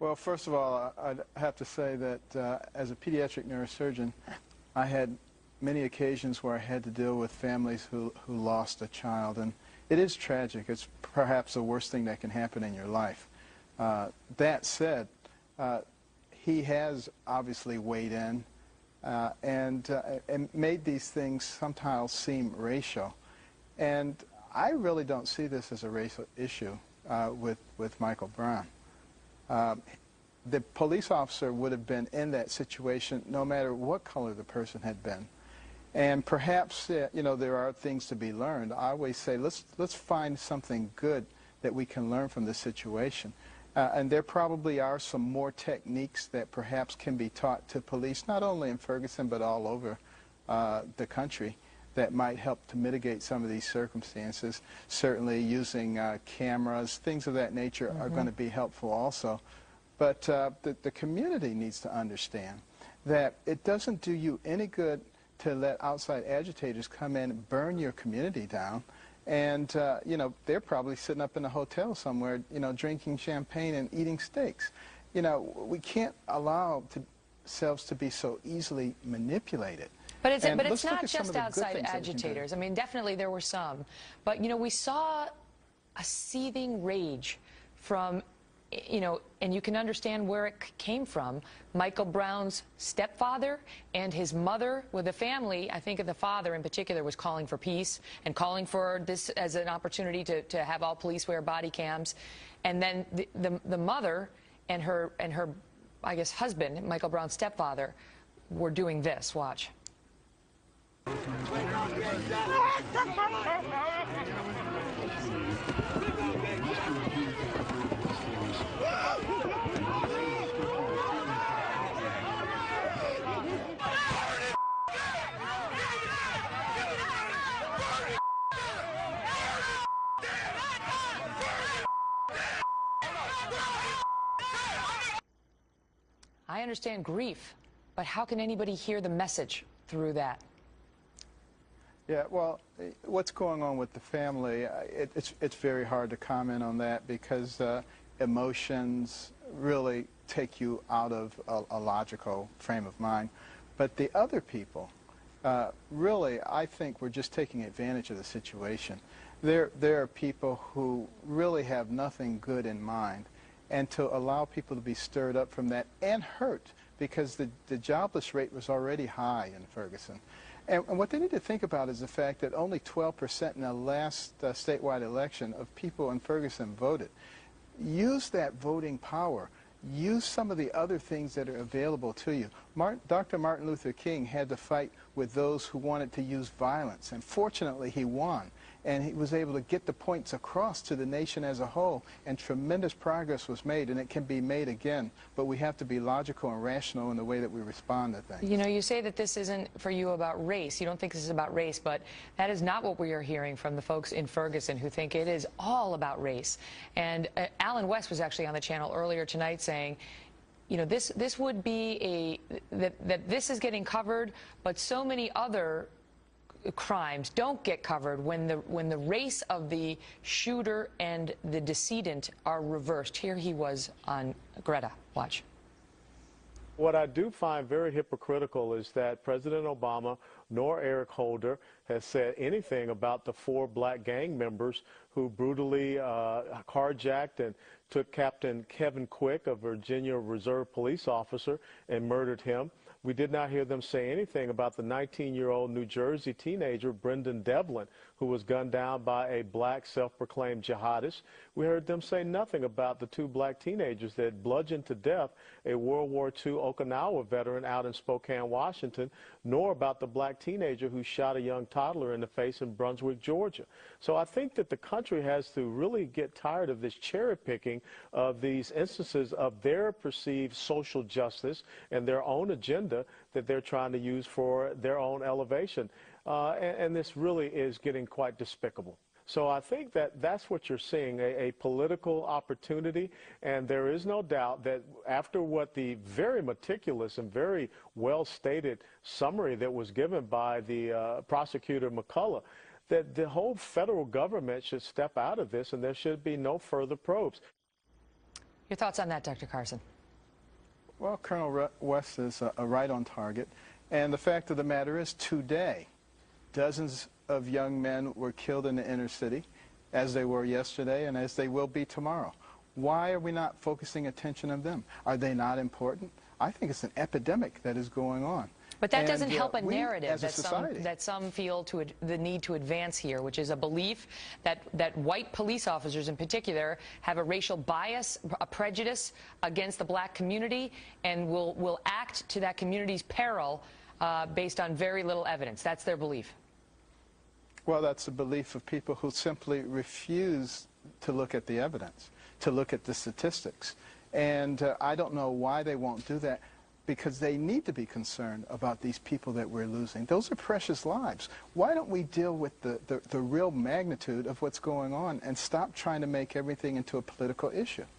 Well, first of all, I'd have to say that as a pediatric neurosurgeon, I had many occasions where I had to deal with families who lost a child, and it is tragic. It's perhaps the worst thing that can happen in your life. That said, he has obviously weighed in and made these things sometimes seem racial. And I really don't see this as a racial issue with Michael Brown. The police officer would have been in that situation no matter what color the person had been. And perhaps, you know, there are things to be learned. I always say, let's find something good that we can learn from this situation. And there probably are some more techniques that perhaps can be taught to police, not only in Ferguson, but all over the country, that might help to mitigate some of these circumstances. Certainly using cameras, things of that nature are going to be helpful also. But the community needs to understand that it doesn't do you any good to let outside agitators come in and burn your community down. And, you know, they're probably sitting up in a hotel somewhere, you know, drinking champagne and eating steaks. You know, we can't allow ourselves to be so easily manipulated. But it's not just outside agitators. I mean, definitely there were some. But, you know, we saw a seething rage from, you know, and you can understand where it came from. Michael Brown's stepfather and his mother with the family, I think the father in particular, was calling for peace and calling for this as an opportunity to have all police wear body cams. And then the mother and her, I guess, husband, Michael Brown's stepfather, were doing this. Watch. I understand grief, but how can anybody hear the message through that? Yeah, well, what's going on with the family, it's very hard to comment on that because emotions really take you out of a logical frame of mind. But the other people, really, I think we're just taking advantage of the situation. There are people who really have nothing good in mind, and to allow people to be stirred up from that and hurt, because the jobless rate was already high in Ferguson. And what they need to think about is the fact that only 12% in the last statewide election of people in Ferguson voted. Use that voting power. Use some of the other things that are available to you. Dr. Martin Luther King had to fight with those who wanted to use violence, and fortunately he won. And he was able to get the points across to the nation as a whole, and tremendous progress was made, and it can be made again. But we have to be logical and rational in the way that we respond to things. You know, you say that this isn't for you about race. You don't think this is about race, but that is not what we are hearing from the folks in Ferguson who think it is all about race. And Alan West was actually on the channel earlier tonight saying, you know, this would be that this is getting covered, but so many other crimes don't get covered when the race of the shooter and the decedent are reversed. Here he was on Greta. Watch. What I do find very hypocritical is that President Obama nor Eric Holder has said anything about the 4 black gang members who brutally carjacked and took Captain Kevin Quick, a Virginia Reserve police officer, and murdered him. We did not hear them say anything about the 19-year-old New Jersey teenager, Brendan Devlin, who was gunned down by a black self-proclaimed jihadist. We heard them say nothing about the 2 black teenagers that bludgeoned to death a World War II Okinawa veteran out in Spokane, Washington, nor about the black teenager who shot a young toddler in the face in Brunswick, Georgia. So I think that the country has to really get tired of this cherry-picking of these instances of their perceived social justice and their own agenda that they're trying to use for their own elevation. And this really is getting quite despicable. So I think that that's what you're seeing, a political opportunity, and there is no doubt that after what the very meticulous and very well-stated summary that was given by the prosecutor McCullough, that the whole federal government should step out of this and there should be no further probes. Your thoughts on that, Dr. Carson? Well, Colonel West is right on target. And the fact of the matter is, today, dozens of young men were killed in the inner city, as they were yesterday and as they will be tomorrow. Why are we not focusing attention on them? Are they not important? I think it's an epidemic that is going on. But that doesn't help a narrative that that some feel the need to advance here, which is a belief that white police officers in particular have a racial bias, a prejudice against the black community, and will act to that community's peril based on very little evidence. That's their belief. Well, that's the belief of people who simply refuse to look at the evidence, to look at the statistics. And I don't know why they won't do that, because they need to be concerned about these people that we're losing. Those are precious lives. Why don't we deal with the real magnitude of what's going on and stop trying to make everything into a political issue?